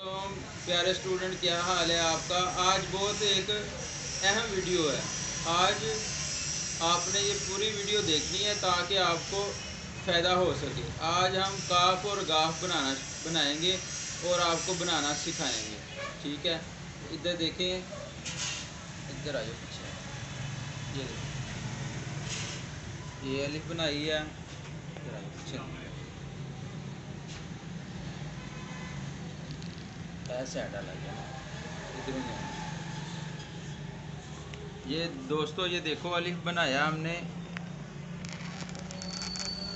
तो प्यारे स्टूडेंट, क्या हाल है आपका। आज बहुत एक अहम वीडियो है। आज आपने ये पूरी वीडियो देखनी है ताकि आपको फ़ायदा हो सके। आज हम काफ और गाफ बनाएंगे और आपको बनाना सिखाएंगे। ठीक है, इधर देखें, इधर आ जाओ पीछे। ये देखो, ये अलिफ बनाई है। इधर आ जाओ पीछे। ऐसे डाला गया इधर में। ये दोस्तों, ये देखो अलिफ बनाया हमने।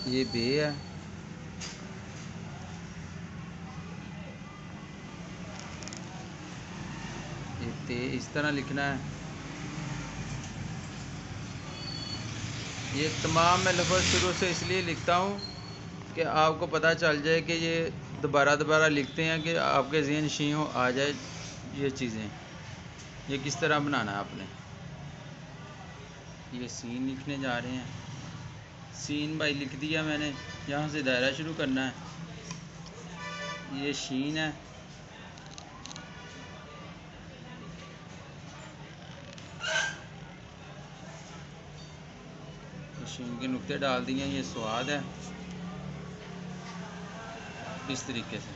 ये बे है, ये ते इस तरह लिखना है। ये तमाम मैं लफ्ज़ शुरू से इसलिए लिखता हूँ कि आपको पता चल जाए कि ये दोबारा लिखते हैं कि आपके ज़हन शी हो आ जाए ये चीज़ें। ये किस तरह बनाना है आपने। ये सीन लिखने जा रहे हैं। सीन भाई लिख दिया मैंने, यहाँ से दायरा शुरू करना है। ये शीन है, शीन के नुक्ते डाल दिए। ये स्वाद है, इस तरीके से।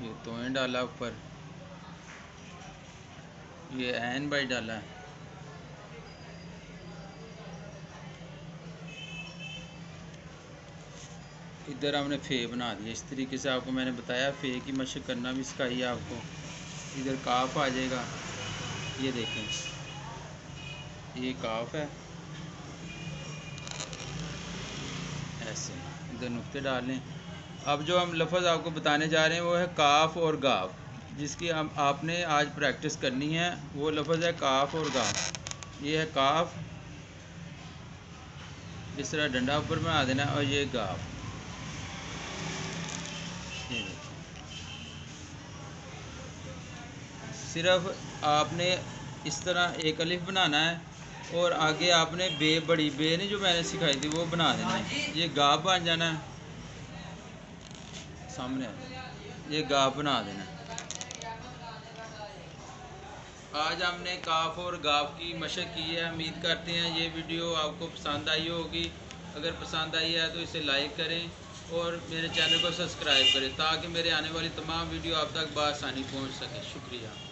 ये तोएं डाला ऊपर, ये ऐन बाई डाला है। इधर हमने फ़े बना दिया। इस तरीके से आपको मैंने बताया। फ़े की मशक करना भी सिखाई है आपको। इधर काफ आ जाएगा, ये देखें, ये काफ है। ऐसे इधर नुक्ते डाल लें। अब जो हम लफ्ज़ आपको बताने जा रहे हैं वो है काफ और गाफ, जिसकी हम आपने आज प्रैक्टिस करनी है। वो लफ्ज़ है काफ और गाफ। ये है काफ, इस तरह डंडा ऊपर बना देना, और ये गाफ। ये सिर्फ आपने इस तरह एक अलिफ बनाना है और आगे आपने बे, बड़ी बे ने जो मैंने सिखाई थी वो बना देना है। ये गाफ बन जाना है, सामने ये गाफ बना देना है। आज हमने काफ और गाफ की मशक की है। उम्मीद करते हैं ये वीडियो आपको पसंद आई होगी। अगर पसंद आई है तो इसे लाइक करें और मेरे चैनल को सब्सक्राइब करें ताकि मेरे आने वाली तमाम वीडियो आप तक बआसानी पहुंच सके। शुक्रिया।